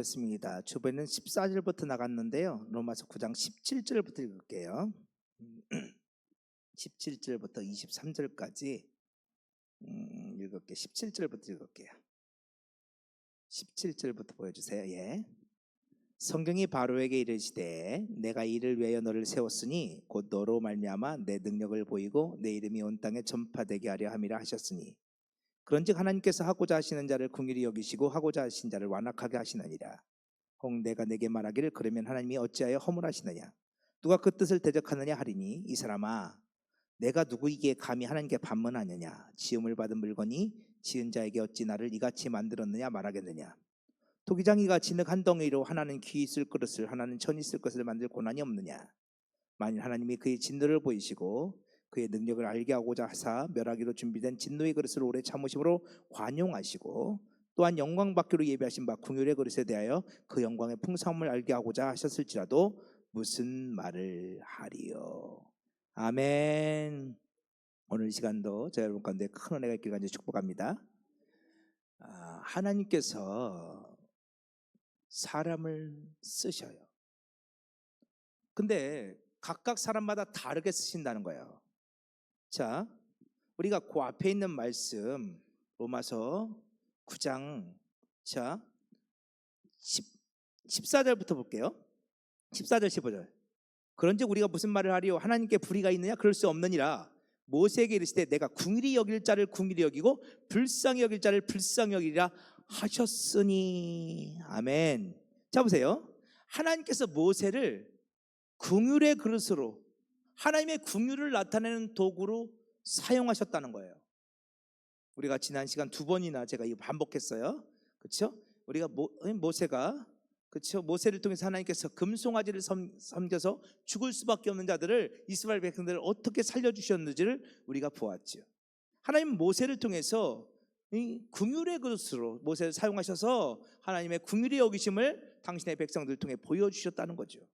습니다. 주변은 14절부터 나갔는데요. 로마서 9장 17절부터 읽을게요. 17절부터 23절까지 읽을게요. 17절부터 읽을게요. 17절부터 보여주세요. 예. 성경이 바로에게 이르시되 내가 이를 위하여 너를 세웠으니 곧 너로 말미암아 내 능력을 보이고 내 이름이 온 땅에 전파되게 하려 함이라 하셨으니 그런즉 하나님께서 하고자 하시는 자를 긍휼히 여기시고 하고자 하신 자를 완악하게 하시느니라. 혹 내가 내게 말하기를 그러면 하나님이 어찌하여 허물하시느냐 누가 그 뜻을 대적하느냐 하리니 이 사람아 내가 누구이기에 감히 하나님께 반문하느냐 지음을 받은 물건이 지은 자에게 어찌 나를 이같이 만들었느냐 말하겠느냐 토기장이가 진흙 한 덩이로 하나는 귀 있을 그릇을 하나는 천 있을 것을 만들 고난이 없느냐 만일 하나님이 그의 진노를 보이시고 그의 능력을 알게 하고자 하사 멸하기로 준비된 진노의 그릇을 오래 참으심으로 관용하시고 또한 영광 받기로 예비하신 바 긍휼의 그릇에 대하여 그 영광의 풍성함을 알게 하고자 하셨을지라도 무슨 말을 하리요. 아멘. 오늘 시간도 저 여러분 가운데 큰 은혜가 있기를 간절히 축복합니다. 하나님께서 사람을 쓰셔요. 근데 각각 사람마다 다르게 쓰신다는 거예요. 자, 우리가 그 앞에 있는 말씀 로마서 9장 자 14절부터 볼게요. 14절 15절. 그런즉 우리가 무슨 말을 하리요 하나님께 불의가 있느냐 그럴 수 없느니라. 모세에게 이르시되 내가 긍휼히 여길 자를 긍휼히 여기고 불쌍히 여길 자를 불쌍히 여기리라 하셨으니. 아멘. 자 보세요. 하나님께서 모세를 긍휼의 그릇으로 하나님의 긍휼을 나타내는 도구로 사용하셨다는 거예요. 우리가 지난 시간 두 번이나 제가 이거 반복했어요. 그렇죠? 우리가 모세가 그렇죠? 모세를 통해서 하나님께서 금송아지를 섬겨서 죽을 수밖에 없는 자들을 이스라엘 백성들을 어떻게 살려주셨는지를 우리가 보았죠. 하나님은 모세를 통해서 이 긍휼의 그릇으로 모세를 사용하셔서 하나님의 긍휼의 여기심을 당신의 백성들을 통해 보여주셨다는 거죠.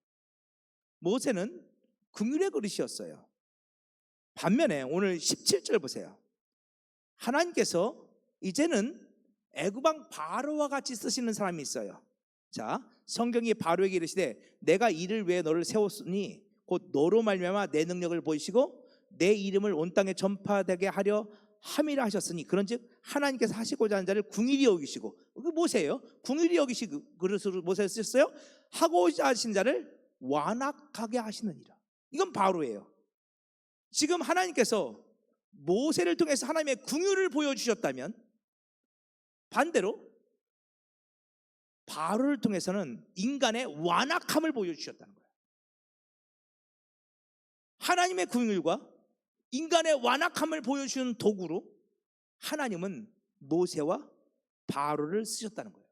모세는 긍휼의 그릇이었어요. 반면에 오늘 17절 보세요. 하나님께서 이제는 애굽왕 바로와 같이 쓰시는 사람이 있어요. 자, 성경이 바로에게 이르시되 내가 이를 위해 너를 세웠으니 곧 너로 말미암아 내 능력을 보이시고 내 이름을 온 땅에 전파되게 하려 함이라 하셨으니 그런즉 하나님께서 하시고자 하는 자를 긍휼히 여기시고 그 모세예요. 긍휼히 여기시고 그릇으로 모세를 쓰셨어요. 하고자 하신 자를 완악하게 하시느니라. 이건 바로예요. 지금 하나님께서 모세를 통해서 하나님의 긍휼을 보여주셨다면 반대로 바로를 통해서는 인간의 완악함을 보여주셨다는 거예요. 하나님의 긍휼과 인간의 완악함을 보여주는 도구로 하나님은 모세와 바로를 쓰셨다는 거예요.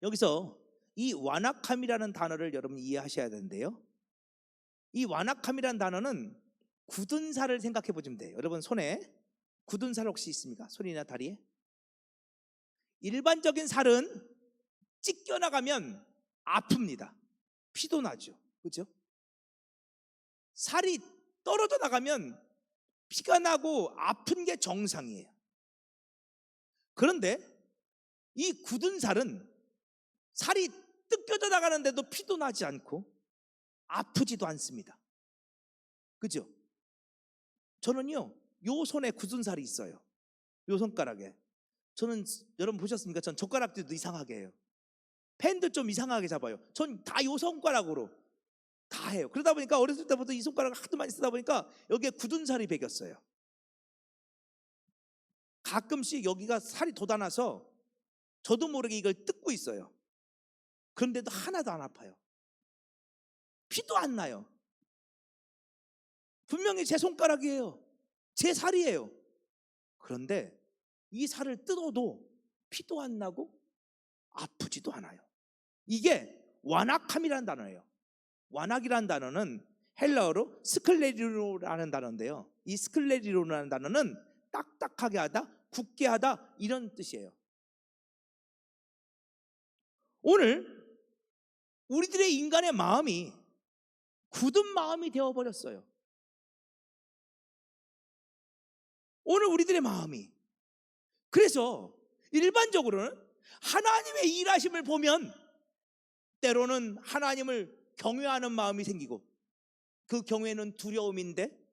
여기서 이 완악함이라는 단어를 여러분이 이해하셔야 되는데요, 이 완악함이라는 단어는 굳은 살을 생각해 보시면 돼요. 여러분 손에 굳은 살 혹시 있습니까? 손이나 다리에? 일반적인 살은 찢겨나가면 아픕니다. 피도 나죠. 그렇죠? 살이 떨어져 나가면 피가 나고 아픈 게 정상이에요. 그런데 이 굳은 살은 살이 뜯겨져 나가는데도 피도 나지 않고 아프지도 않습니다. 그죠? 저는요, 요 손에 굳은 살이 있어요. 요 손가락에. 저는 여러분 보셨습니까? 전 젓가락질도 이상하게 해요. 펜도 좀 이상하게 잡아요. 전 다 요 손가락으로 다 해요. 그러다 보니까 어렸을 때부터 이 손가락을 하도 많이 쓰다 보니까 여기에 굳은 살이 배겼어요. 가끔씩 여기가 살이 돋아나서 저도 모르게 이걸 뜯고 있어요. 그런데도 하나도 안 아파요. 피도 안 나요. 분명히 제 손가락이에요. 제 살이에요. 그런데 이 살을 뜯어도 피도 안 나고 아프지도 않아요. 이게 완악함이라는 단어예요. 완악이라는 단어는 헬라어로 스클레리로라는 단어인데요, 이 스클레리로라는 단어는 딱딱하게 하다, 굳게 하다 이런 뜻이에요. 오늘 우리들의 인간의 마음이 굳은 마음이 되어버렸어요. 오늘 우리들의 마음이. 그래서 일반적으로는 하나님의 일하심을 보면 때로는 하나님을 경외하는 마음이 생기고, 그 경외는 두려움인데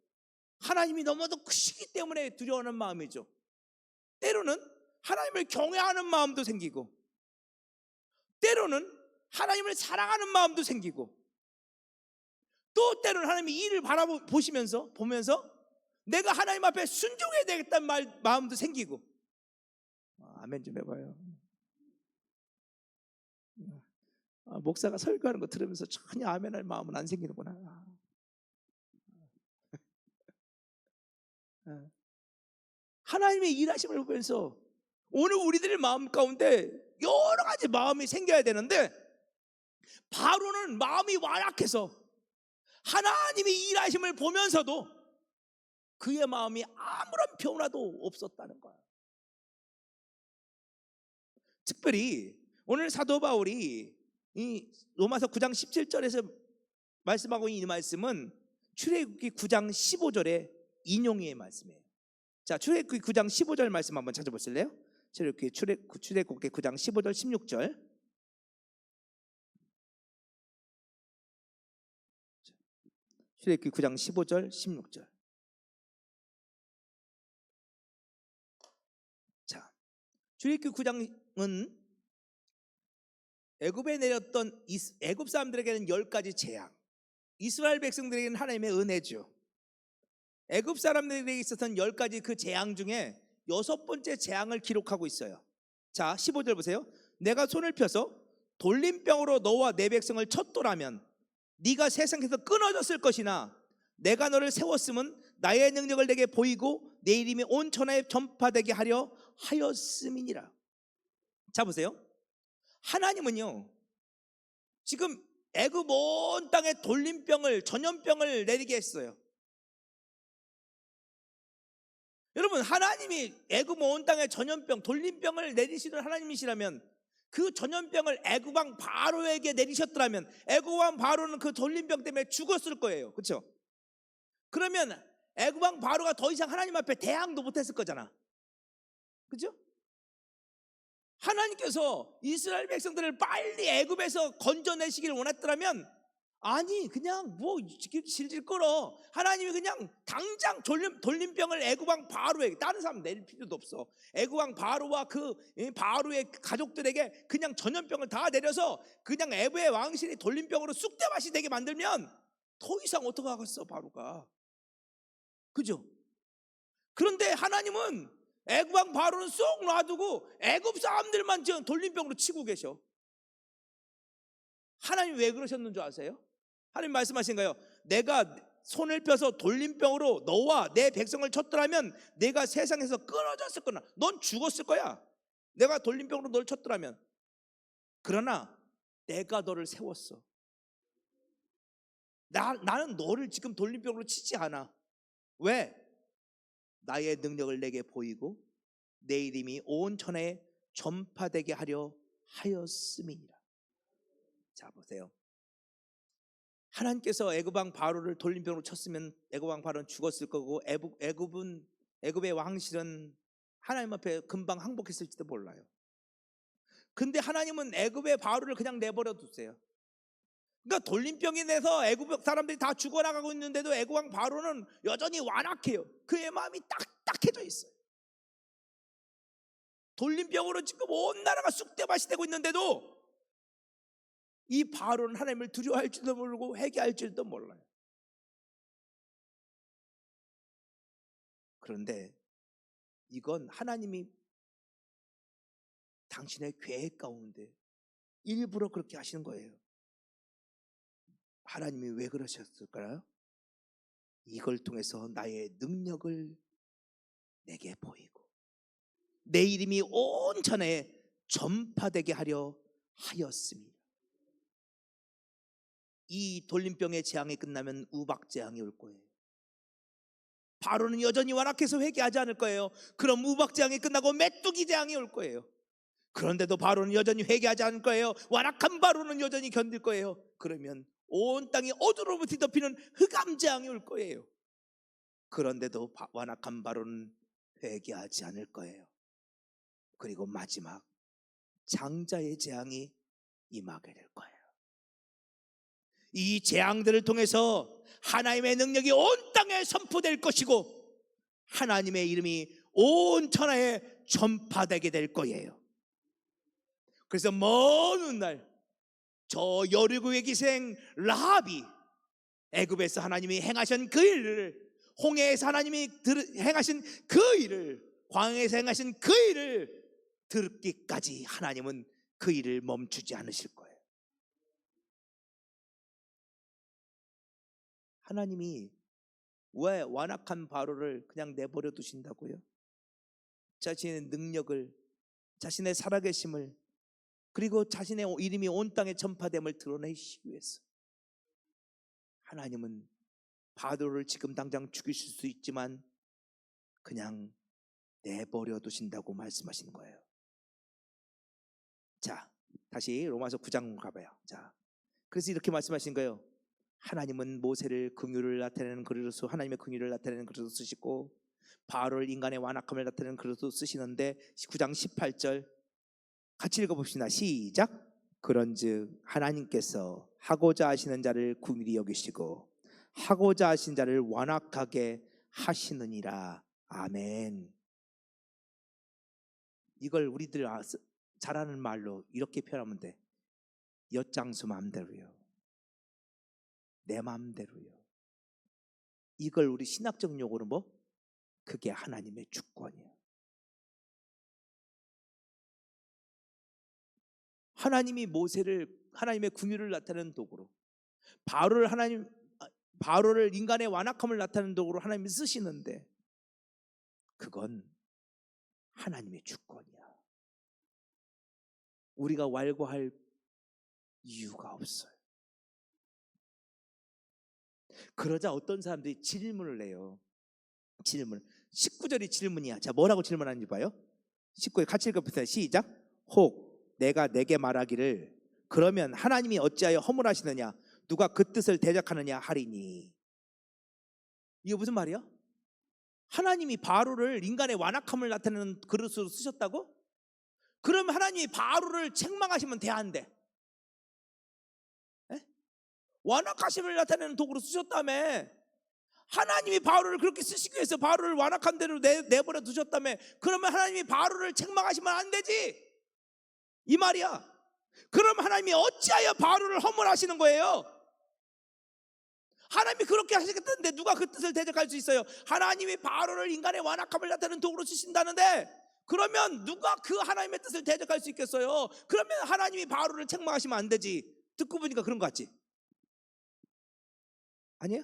하나님이 너무도 크시기 때문에 두려워하는 마음이죠. 때로는 하나님을 경외하는 마음도 생기고, 때로는 하나님을 사랑하는 마음도 생기고, 또 때로는 하나님의 일을 보면서 내가 하나님 앞에 순종해야 되겠다는 마음도 생기고. 아멘 좀 해봐요. 목사가 설교하는 거 들으면서 전혀 아멘할 마음은 안 생기는구나. 하나님의 일하심을 보면서 오늘 우리들의 마음 가운데 여러 가지 마음이 생겨야 되는데, 바로는 마음이 완악해서 하나님의 일하심을 보면서도 그의 마음이 아무런 변화도 없었다는 거야. 특별히 오늘 사도 바울이 이 로마서 9장 17절에서 말씀하고 있는 이 말씀은 출애굽기 9장 15절의 인용의 말씀이에요. 자, 출애굽기 9장 15절 말씀 한번 찾아보실래요? 출애굽기 9장 15절 16절. 출애굽기 9장 15절 16절. 자, 출애굽기 9장은 애굽에 내렸던 애굽 사람들에게는 10가지 재앙, 이스라엘 백성들에게는 하나님의 은혜죠. 애굽 사람들에게 있었던 10가지 그 재앙 중에 6번째 재앙을 기록하고 있어요. 자, 15절 보세요. 내가 손을 펴서 돌림병으로 너와 내 백성을 쳤더라면 네가 세상에서 끊어졌을 것이나, 내가 너를 세웠음은 나의 능력을 내게 보이고 내 이름이 온 천하에 전파되게 하려 하였음이니라. 자, 보세요. 하나님은요, 지금 애굽 온 땅에 돌림병을, 전염병을 내리게 했어요. 여러분, 하나님이 애굽 온 땅에 전염병, 돌림병을 내리시는 하나님이시라면, 그 전염병을 애굽 왕 바로에게 내리셨더라면 애굽 왕 바로는 그 돌림병 때문에 죽었을 거예요. 그렇죠? 그러면 애굽 왕 바로가 더 이상 하나님 앞에 대항도 못했을 거잖아. 그렇죠? 하나님께서 이스라엘 백성들을 빨리 애굽에서 건져내시기를 원했더라면, 아니 그냥 뭐 질질 끌어. 하나님이 그냥 당장 돌림병을 애굽 왕 바로에게, 다른 사람 내릴 필요도 없어. 애굽 왕 바로와 그 바로의 가족들에게 그냥 전염병을 다 내려서 그냥 애굽의 왕실이 돌림병으로 쑥대밭이 되게 만들면 더 이상 어떡하겠어 바로가. 그죠? 그런데 하나님은 애굽 왕 바로는 쏙 놔두고 애굽 사람들만 지금 돌림병으로 치고 계셔. 하나님 왜 그러셨는 줄 아세요? 하나님 말씀하신 거예요. 내가 손을 펴서 돌림병으로 너와 내 백성을 쳤더라면 내가 세상에서 끊어졌을 거나, 넌 죽었을 거야. 내가 돌림병으로 널 쳤더라면. 그러나 내가 너를 세웠어. 나는 너를 지금 돌림병으로 치지 않아. 왜? 나의 능력을 내게 보이고 내 이름이 온 천하에 전파되게 하려 하였음이니라. 자, 보세요. 하나님께서 애굽 왕 바로를 돌림병으로 쳤으면 애굽 왕 바로는 죽었을 거고, 애굽의 왕실은 하나님 앞에 금방 항복했을지도 몰라요. 근데 하나님은 애굽의 바로를 그냥 내버려 두세요. 그러니까 돌림병이 내서 애굽 사람들이 다 죽어나가고 있는데도 애굽 왕 바로는 여전히 완악해요. 그의 마음이 딱딱해져 있어요. 돌림병으로 지금 온 나라가 쑥대밭이 되고 있는데도 이 바로는 하나님을 두려워할 줄도 모르고 회개할 줄도 몰라요. 그런데 이건 하나님이 당신의 계획 가운데 일부러 그렇게 하시는 거예요. 하나님이 왜 그러셨을까요? 이걸 통해서 나의 능력을 내게 보이고 내 이름이 온 천하에 전파되게 하려 하였습니다. 이 돌림병의 재앙이 끝나면 우박재앙이 올 거예요. 바로는 여전히 완악해서 회개하지 않을 거예요. 그럼 우박재앙이 끝나고 메뚜기 재앙이 올 거예요. 그런데도 바로는 여전히 회개하지 않을 거예요. 완악한 바로는 여전히 견딜 거예요. 그러면 온 땅이 어두로부터 뒤덮이는 흑암재앙이 올 거예요. 그런데도 완악한 바로는 회개하지 않을 거예요. 그리고 마지막 장자의 재앙이 임하게 될 거예요. 이 재앙들을 통해서 하나님의 능력이 온 땅에 선포될 것이고 하나님의 이름이 온 천하에 전파되게 될 거예요. 그래서 먼 훗날 저 여리고의 기생 라합이 애굽에서 하나님이 행하신 그 일을, 홍해에서 하나님이 행하신 그 일을, 광야에서 행하신 그 일을 듣기까지 하나님은 그 일을 멈추지 않으실 거예요. 하나님이 왜 완악한 바로를 그냥 내버려 두신다고요? 자신의 능력을, 자신의 살아계심을, 그리고 자신의 이름이 온 땅에 전파됨을 드러내시기 위해서. 하나님은 바로를 지금 당장 죽이실 수 있지만 그냥 내버려 두신다고 말씀하시는 거예요. 자, 다시 로마서 9장 가봐요. 자, 그래서 이렇게 말씀하신 거예요. 하나님은 모세를 긍휼을 나타내는 그릇으로, 하나님의 긍휼을 나타내는 그릇으로 쓰시고 바로를 인간의 완악함을 나타내는 그릇으로 쓰시는데 9장 18절 같이 읽어봅시다. 시작. 그런즉 하나님께서 하고자 하시는 자를 긍휼히 여기시고 하고자 하신 자를 완악하게 하시느니라. 아멘. 이걸 우리들 잘하는 말로 이렇게 표현하면 돼. 엿장수 마음대로요, 내 마음대로요. 이걸 우리 신학적 용어로 뭐? 그게 하나님의 주권이에요. 하나님이 모세를 하나님의 긍휼을 나타내는 도구로, 바로를 인간의 완악함을 나타내는 도구로 하나님이 쓰시는데 그건 하나님의 주권이야. 우리가 왈가할 이유가 없어요. 그러자 어떤 사람들이 질문을 해요. 질문. 19절이 질문이야. 자, 뭐라고 질문하는지 봐요. 19절 같이 읽어보세요. 시작. 혹 내가 내게 말하기를 그러면 하나님이 어찌하여 허물하시느냐, 누가 그 뜻을 대적하느냐 하리니. 이게 무슨 말이야? 하나님이 바로를 인간의 완악함을 나타내는 그릇으로 쓰셨다고? 그럼 하나님이 바로를 책망하시면 돼, 안 돼? 완악하심을 나타내는 도구로 쓰셨다며. 하나님이 바로를 그렇게 쓰시기 위해서 바로를 완악한 대로 내버려 두셨다며. 그러면 하나님이 바로를 책망하시면 안 되지, 이 말이야. 그럼 하나님이 어찌하여 바로를 허물하시는 거예요? 하나님이 그렇게 하시겠다는데 누가 그 뜻을 대적할 수 있어요? 하나님이 바로를 인간의 완악함을 나타내는 도구로 쓰신다는데 그러면 누가 그 하나님의 뜻을 대적할 수 있겠어요? 그러면 하나님이 바로를 책망하시면 안 되지. 듣고 보니까 그런 거 같지? 아니에요?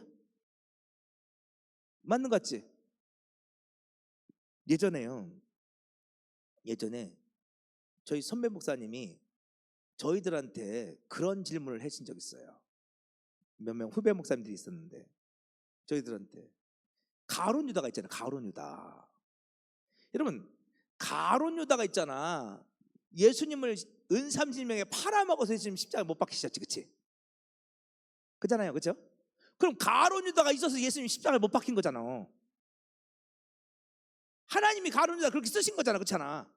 맞는 거 같지? 예전에 저희 선배 목사님이 저희들한테 그런 질문을 하신 적 있어요. 몇 명 후배 목사님들이 있었는데 저희들한테 가룟 유다가 있잖아요. 가룟 유다. 여러분, 가룟 유다가 있잖아. 예수님을 은삼십명에 팔아먹어서 예수님 십자가에 못 박히셨지, 그치? 그잖아요, 그죠? 그럼 가룟 유다가 있어서 예수님 십자가에 못 박힌 거잖아. 하나님이 가룟 유다 그렇게 쓰신 거잖아, 그렇잖아.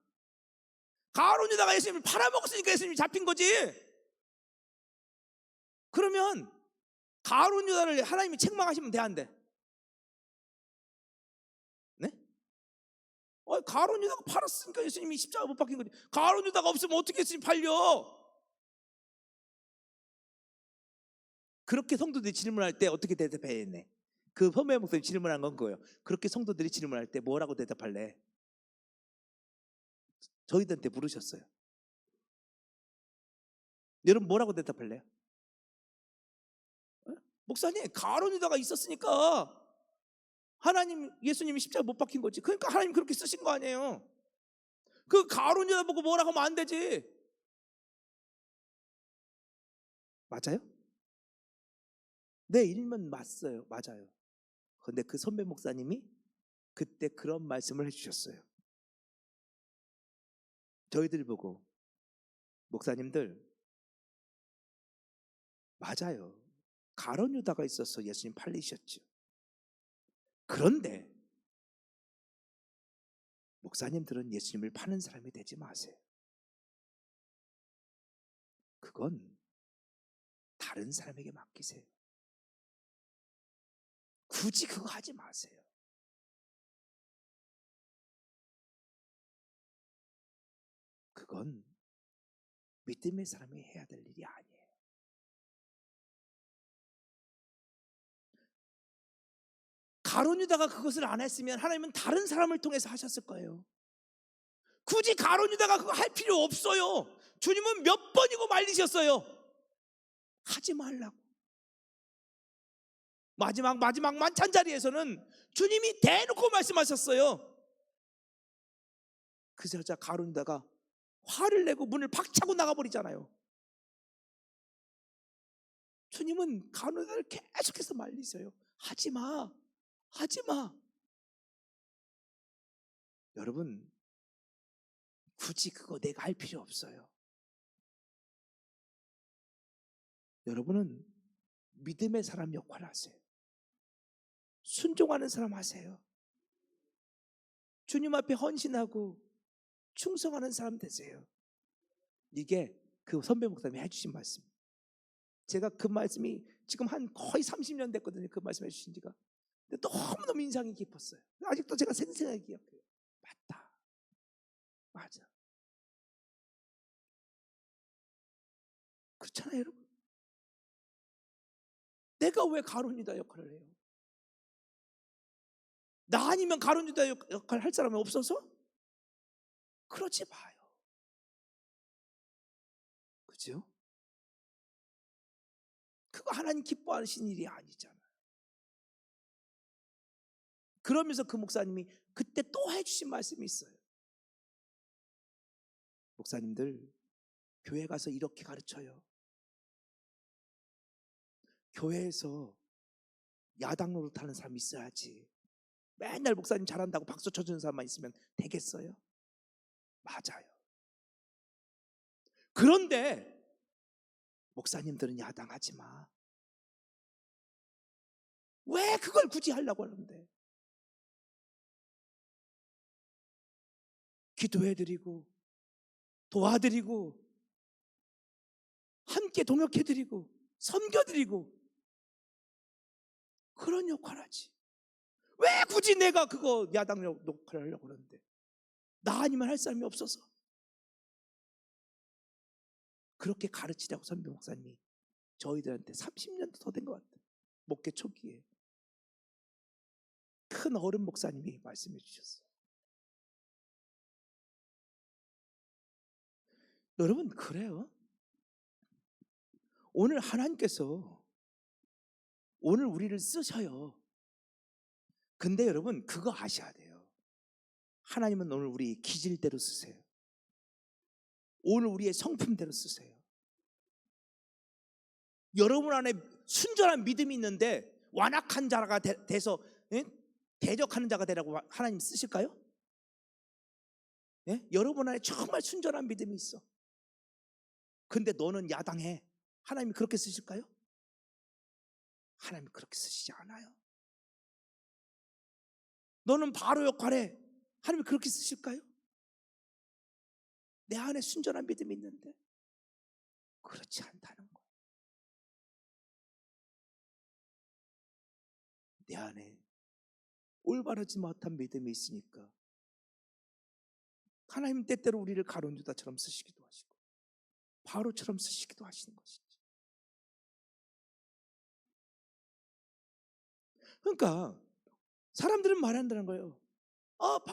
가룟 유다가 예수님을 팔아먹었으니까 예수님이 잡힌 거지. 그러면 가룟 유다를 하나님이 책망하시면 돼, 안 돼? 네? 가룟 유다가 팔았으니까 예수님이 십자가 못 박힌 거지. 가룟 유다가 없으면 어떻게 예수님 팔려? 그렇게 성도들이 질문할 때 어떻게 대답해야 했네? 그 선배 목사님 질문한 건 그거예요. 그렇게 성도들이 질문할 때 뭐라고 대답할래? 저희들한테 물으셨어요. 여러분 뭐라고 대답할래요? 목사님, 가룟 유다가 있었으니까 하나님, 예수님이 십자가 못 박힌 거지. 그러니까 하나님 그렇게 쓰신 거 아니에요. 그 가룟 유다 보고 뭐라고 하면 안 되지. 맞아요? 네, 일면 맞어요. 맞아요. 그런데 그 선배 목사님이 그때 그런 말씀을 해주셨어요. 저희들 보고 목사님들, 맞아요. 가룟 유다가 있어서 예수님 팔리셨죠. 그런데 목사님들은 예수님을 파는 사람이 되지 마세요. 그건 다른 사람에게 맡기세요. 굳이 그거 하지 마세요. 그건 믿음의 사람이 해야 될 일이 아니에요. 가룟 유다가 그것을 안 했으면 하나님은 다른 사람을 통해서 하셨을 거예요. 굳이 가룟 유다가 그거 할 필요 없어요. 주님은 몇 번이고 말리셨어요. 하지 말라고. 마지막 만찬 자리에서는 주님이 대놓고 말씀하셨어요. 그 여자 가룟 유다가 화를 내고 문을 박차고 나가버리잖아요. 주님은 가룟 유다를 계속해서 말리세요. 하지마, 하지마. 여러분, 굳이 그거 내가 할 필요 없어요. 여러분은 믿음의 사람 역할을 하세요. 순종하는 사람 하세요. 주님 앞에 헌신하고 충성하는 사람 되세요. 이게 그 선배 목사님이 해주신 말씀. 제가 그 말씀이 지금 한 거의 30년 됐거든요. 그 말씀 해주신 지가. 근데 너무너무 인상이 깊었어요. 아직도 제가 생생하게 기억해요. 맞다. 맞아. 그렇잖아요, 여러분. 내가 왜 가룟 유다 역할을 해요? 나 아니면 가룟 유다 역할을 할 사람이 없어서? 그러지 마요. 그죠? 그거 하나님 기뻐하시는 일이 아니잖아요. 그러면서 그 목사님이 그때 또 해주신 말씀이 있어요. 목사님들, 교회 가서 이렇게 가르쳐요. 교회에서 야당 노릇하는 사람이 있어야지. 맨날 목사님 잘한다고 박수 쳐주는 사람만 있으면 되겠어요? 맞아요. 그런데 목사님들은 야당하지 마. 왜 그걸 굳이 하려고 하는데? 기도해드리고 도와드리고 함께 동역해드리고 섬겨드리고 그런 역할 하지. 왜 굳이 내가 그거 야당 역할을 하려고 그러는데? 나 아니면 할 사람이 없어서. 그렇게 가르치자고 선배 목사님이 저희들한테 30년도 더 된 것 같아요. 목회 초기에 큰 어른 목사님이 말씀해 주셨어요. 여러분, 그래요. 오늘 하나님께서 오늘 우리를 쓰셔요. 근데 여러분, 그거 아셔야 돼요. 하나님은 오늘 우리 기질대로 쓰세요. 오늘 우리의 성품대로 쓰세요. 여러분 안에 순전한 믿음이 있는데 완악한 자가 돼서 대적하는 자가 되라고 하나님 쓰실까요? 여러분 안에 정말 순전한 믿음이 있어. 근데 너는 야당해. 하나님이 그렇게 쓰실까요? 하나님이 그렇게 쓰시지 않아요. 너는 바로 역할해. 하나님이 그렇게 쓰실까요? 내 안에 순전한 믿음이 있는데 그렇지 않다는 거예요. 내 안에 올바르지 못한 믿음이 있으니까 하나님 때때로 우리를 가룟 유다처럼 쓰시기도 하시고 바로처럼 쓰시기도 하시는 것이죠. 그러니까 사람들은 말한다는 거예요.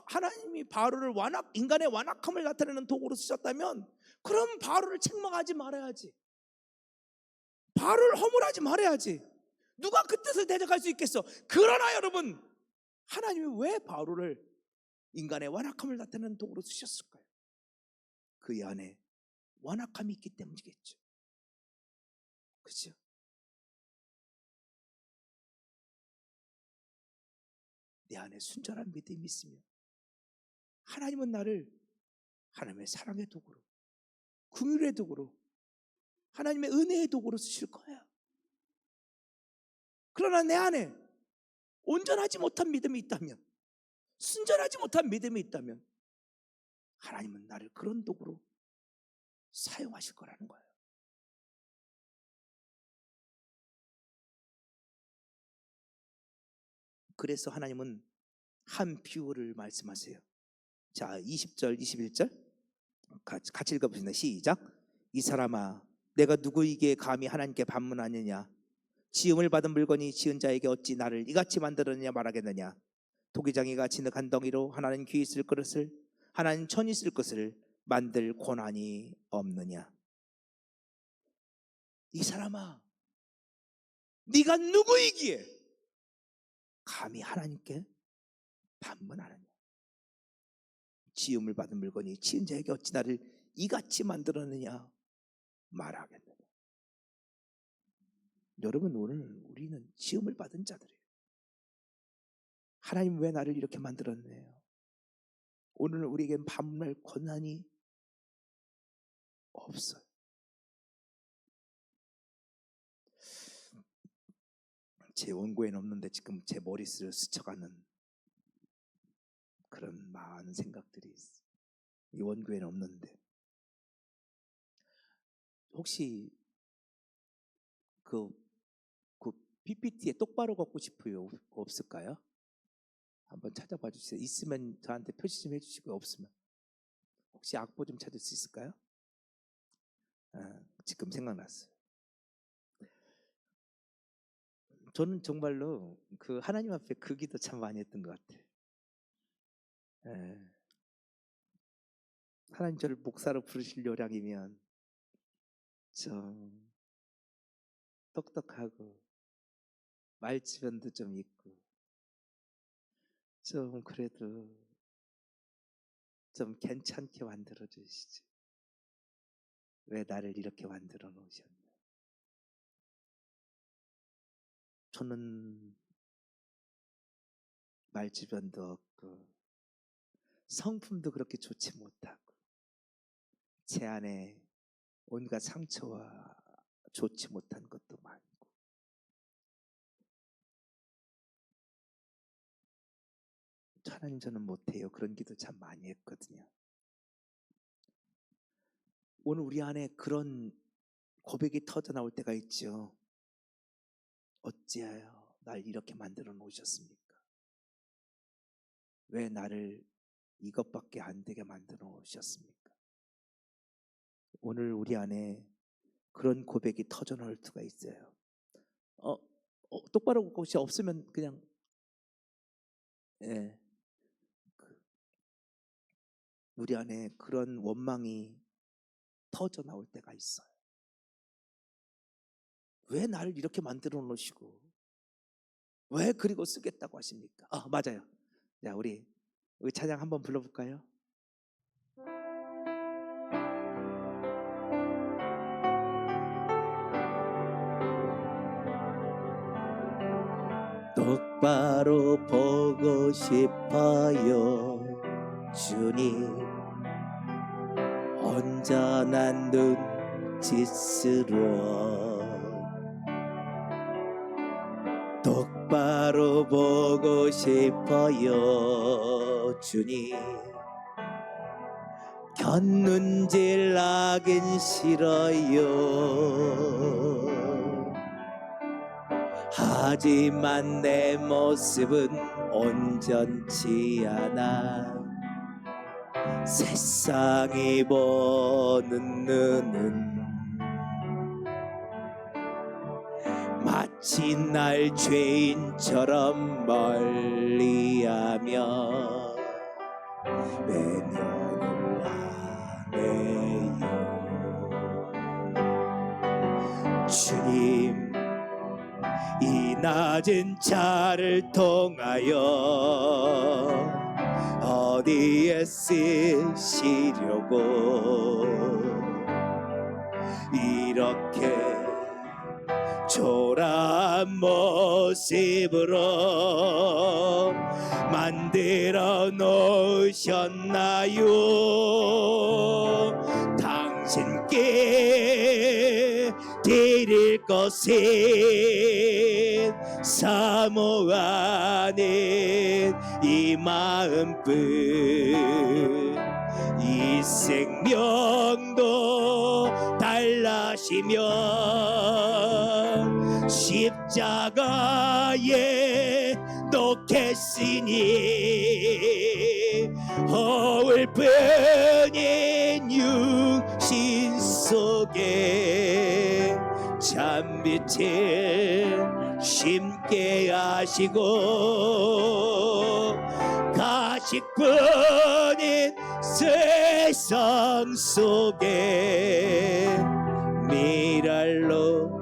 하나님이 바로를 인간의 완악함을 나타내는 도구로 쓰셨다면 그럼 바로를 책망하지 말아야지. 바로를 허물하지 말아야지. 누가 그 뜻을 대적할 수 있겠어? 그러나 여러분, 하나님이 왜 바로를 인간의 완악함을 나타내는 도구로 쓰셨을까요? 그 안에 완악함이 있기 때문이겠죠. 그렇죠? 내 안에 순전한 믿음이 있으면 하나님은 나를 하나님의 사랑의 도구로, 긍휼의 도구로, 하나님의 은혜의 도구로 쓰실 거야. 그러나 내 안에 온전하지 못한 믿음이 있다면, 순전하지 못한 믿음이 있다면 하나님은 나를 그런 도구로 사용하실 거라는 거예요. 그래서 하나님은 한 비유를 말씀하세요. 자, 20절 21절 같이 읽어보겠습니다. 시작. 이 사람아, 내가 누구에게 감히 하나님께 반문하느냐? 지음을 받은 물건이 지은 자에게 어찌 나를 이같이 만들었느냐 말하겠느냐? 토기장이가 진흙한 덩이로 하나는 귀 있을 그릇을, 하나는 천 있을 것을 만들 권한이 없느냐? 이 사람아, 네가 누구이기에 감히 하나님께 반문하느냐? 지음을 받은 물건이 지은 자에게 어찌 나를 이같이 만들었느냐 말하겠느냐? 여러분, 오늘 우리는 지음을 받은 자들이에요. 하나님 왜 나를 이렇게 만들었네요? 오늘 우리에겐 반문할 권한이 없어요. 제 원고에는 없는데 지금 제 머릿속을 스쳐가는 그런 많은 생각들이 있어요. 이 원고에는 없는데 혹시 그 PPT에 똑바로 걷고 싶어요? 없을까요? 한번 찾아봐 주세요. 있으면 저한테 표시 좀 해주시고, 없으면 혹시 악보 좀 찾을 수 있을까요? 지금 생각났어요. 저는 정말로 그 하나님 앞에 그 기도 참 많이 했던 것 같아요. 하나님 저를 목사로 부르실 요량이면 좀 똑똑하고 말주변도 좀 있고 좀 그래도 좀 괜찮게 만들어 주시지. 왜 나를 이렇게 만들어 놓으셨나? 저는 말주변도 없고 성품도 그렇게 좋지 못하고 제 안에 온갖 상처와 좋지 못한 것도 많고 하나님 저는 못해요. 그런 기도 참 많이 했거든요. 오늘 우리 안에 그런 고백이 터져 나올 때가 있죠. 어찌하여 날 이렇게 만들어 놓으셨습니까? 왜 나를 이것밖에 안 되게 만들어 놓으셨습니까? 오늘 우리 안에 그런 고백이 터져 나올 수가 있어요. 똑바로 혹시 없으면 그냥 우리 안에 그런 원망이 터져 나올 때가 있어요. 왜 나를 이렇게 만들어 놓으시고 왜 그리고 쓰겠다고 하십니까? 맞아요. 자, 우리 찬양 한번 불러볼까요? 똑바로 보고 싶어요 주님, 온전한 눈짓으로 똑바로 보고 싶어요 주님, 곁눈질 하긴 싫어요. 하지만 내 모습은 온전치 않아 세상이 보는 눈은 마치 날 죄인처럼 멀리하며 외면을 하네요. 주님, 이 낮은 차를 통하여 어디에 쓰시려고 이렇게 초라한 모습으로 만들어 놓으셨나요? 당신께 드릴 것은 사모하는 이 마음뿐, 이 생명도 달라시면 십자가에 놓겠으니 허울 뿐인 육신 속에 참빛을 심게 하시고 가식뿐인 세상 속에 미랄로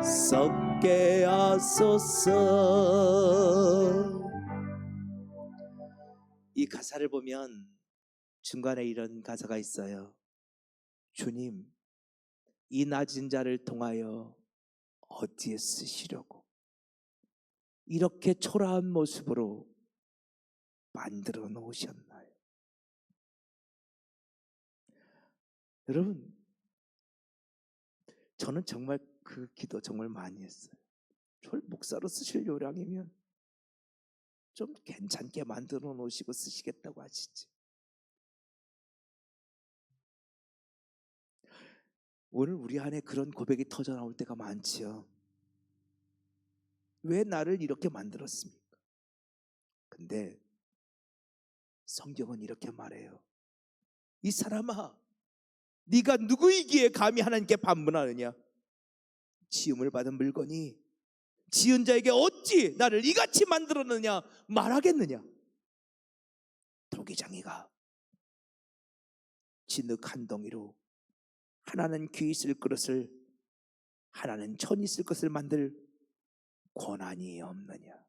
썩게 하소서. 이 가사를 보면 중간에 이런 가사가 있어요. 주님, 이 낮은 자를 통하여 어디에 쓰시려고 이렇게 초라한 모습으로 만들어 놓으셨나요? 여러분, 저는 정말 그 기도 정말 많이 했어요. 저를 목사로 쓰실 요량이면 좀 괜찮게 만들어 놓으시고 쓰시겠다고 하시지. 오늘 우리 안에 그런 고백이 터져 나올 때가 많지요. 왜 나를 이렇게 만들었습니까? 근데 성경은 이렇게 말해요. 이 사람아, 네가 누구이기에 감히 하나님께 반문하느냐? 지음을 받은 물건이 지은 자에게 어찌 나를 이같이 만들었느냐 말하겠느냐? 토기장이가 진흙 한 덩이로 하나는 귀 있을 그릇을, 하나는 천 있을 것을 만들 권한이 없느냐?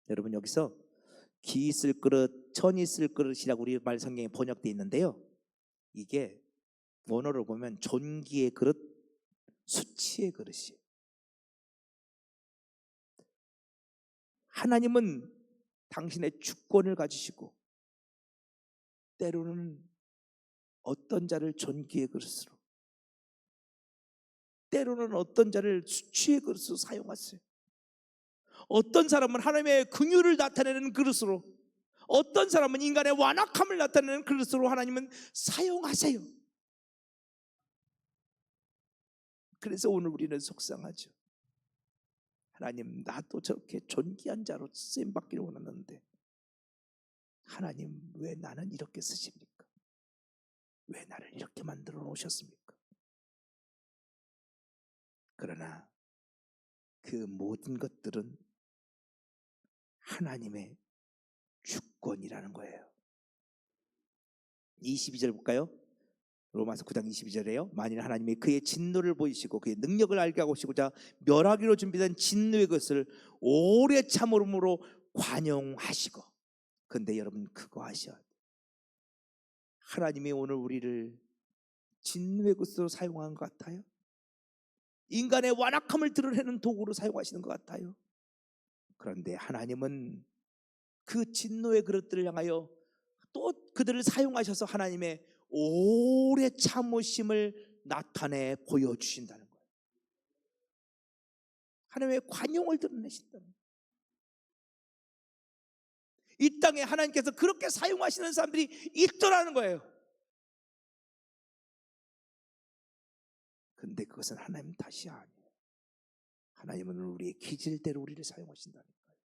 여러분, 여기서 귀 있을 그릇, 천 있을 그릇이라고 우리 말 성경에 번역되어 있는데요, 이게 원어로 보면 존귀의 그릇, 수치의 그릇이에요. 하나님은 당신의 주권을 가지시고 때로는 어떤 자를 존귀의 그릇으로, 때로는 어떤 자를 수치의 그릇으로 사용하세요. 어떤 사람은 하나님의 긍휼을 나타내는 그릇으로, 어떤 사람은 인간의 완악함을 나타내는 그릇으로 하나님은 사용하세요. 그래서 오늘 우리는 속상하죠. 하나님, 나도 저렇게 존귀한 자로 쓰임받기를 원하는데 하나님, 왜 나는 이렇게 쓰십니까? 왜 나를 이렇게 만들어 놓으셨습니까? 그러나 그 모든 것들은 하나님의 주권이라는 거예요. 22절 볼까요? 로마서 9장 22절에요. 만일 하나님이 그의 진노를 보이시고 그의 능력을 알게 하시고자 멸하기로 준비된 진노의 것을 오래 참음으로 관용하시고. 근데 여러분, 그거 아셔야 돼요. 하나님이 오늘 우리를 진노의 것으로 사용한 것 같아요? 인간의 완악함을 드러내는 도구로 사용하시는 것 같아요? 그런데 하나님은 그 진노의 그릇들을 향하여 또 그들을 사용하셔서 하나님의 오래 참으심을 나타내 보여주신다는 거예요. 하나님의 관용을 드러내신다는 거예요. 이 땅에 하나님께서 그렇게 사용하시는 사람들이 있더라는 거예요. 근데 그것은 하나님 탓이 아니에요. 하나님은 우리의 기질대로 우리를 사용하신다는 거예요.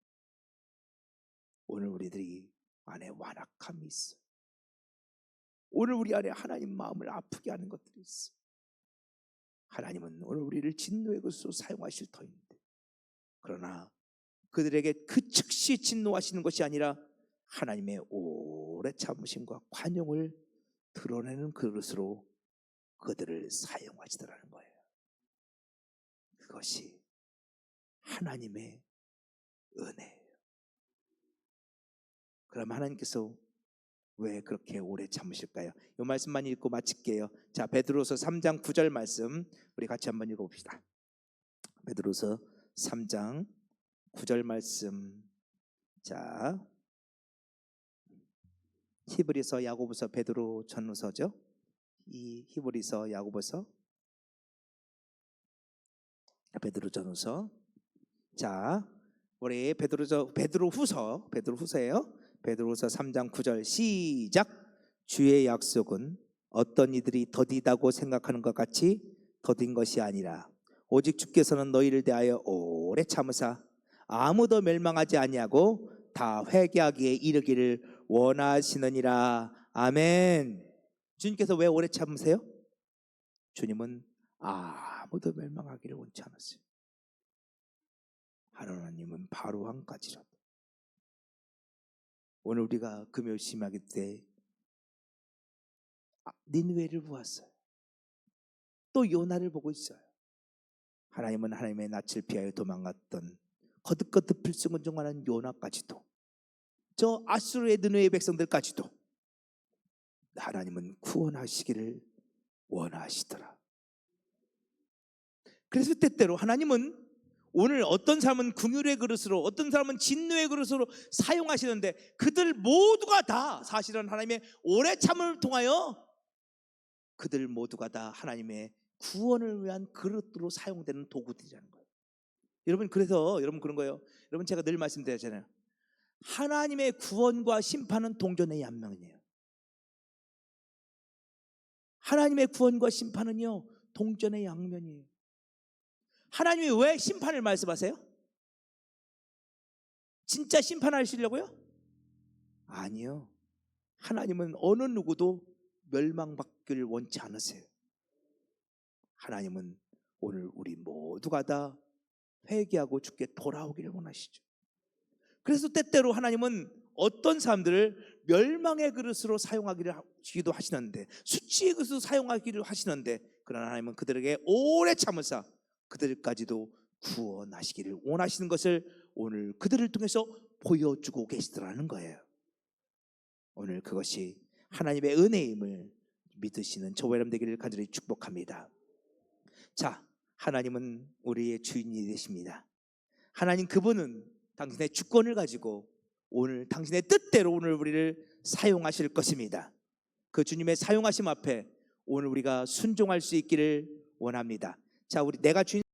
오늘 우리들이 안에 완악함이 있어요. 오늘 우리 안에 하나님 마음을 아프게 하는 것들이 있어요. 하나님은 오늘 우리를 진노의 것으로 사용하실 터인데, 그러나 그들에게 그 즉시 진노하시는 것이 아니라 하나님의 오래 참으심과 관용을 드러내는 그릇으로 그들을 사용하시더라는 거예요. 그것이 하나님의 은혜예요. 그럼 하나님께서 왜 그렇게 오래 참으실까요? 이 말씀만 읽고 마칠게요. 자, 베드로서 3장 9절 말씀 우리 같이 한번 읽어봅시다. 베드로서 3장 9절 말씀. 자, 히브리서, 야고보서, 베드로 전후서죠. 이 히브리서, 야고보서, 베드로 전후서. 자, 우리 베드로 후서예요. 베드로서 3장 9절 시작. 주의 약속은 어떤 이들이 더디다고 생각하는 것 같이 더딘 것이 아니라 오직 주께서는 너희를 대하여 오래 참으사 아무도 멸망하지 아니하고 다 회개하기에 이르기를 원하시느니라. 아멘. 주님께서 왜 오래 참으세요? 주님은 아무도 멸망하기를 원치 않았어요. 하나님은 바로 한 가지라도. 오늘 우리가 금요 심야기 때 니느웨를 보았어요. 또 요나를 보고 있어요. 하나님은 하나님의 낯을 피하여 도망갔던 거듭거듭 불순종하는 요나까지도, 저 아수르의 느느웨 백성들까지도 하나님은 구원하시기를 원하시더라. 그래서 때때로 하나님은 오늘 어떤 사람은 긍휼의 그릇으로, 어떤 사람은 진노의 그릇으로 사용하시는데 그들 모두가 다 사실은 하나님의 오래 참음을 통하여 그들 모두가 다 하나님의 구원을 위한 그릇으로 사용되는 도구들이라는 거예요. 여러분, 그래서 여러분 그런 거예요. 여러분, 제가 늘 말씀드리잖아요. 하나님의 구원과 심판은 동전의 양면이에요. 하나님의 구원과 심판은요, 동전의 양면이에요. 하나님이 왜 심판을 말씀하세요? 진짜 심판하시려고요? 아니요. 하나님은 어느 누구도 멸망받기를 원치 않으세요. 하나님은 오늘 우리 모두가 다 회개하고 주께 돌아오기를 원하시죠. 그래서 때때로 하나님은 어떤 사람들을 멸망의 그릇으로 사용하기도 하시는데, 수치의 그릇으로 사용하기를 하시는데, 그러나 하나님은 그들에게 오래 참으사 그들까지도 구원하시기를 원하시는 것을 오늘 그들을 통해서 보여주고 계시더라는 거예요. 오늘 그것이 하나님의 은혜임을 믿으시는 저와 여러분 되기를 간절히 축복합니다. 자, 하나님은 우리의 주인이 되십니다. 하나님, 그분은 당신의 주권을 가지고 오늘 당신의 뜻대로 오늘 우리를 사용하실 것입니다. 그 주님의 사용하심 앞에 오늘 우리가 순종할 수 있기를 원합니다. 자, 내가 주인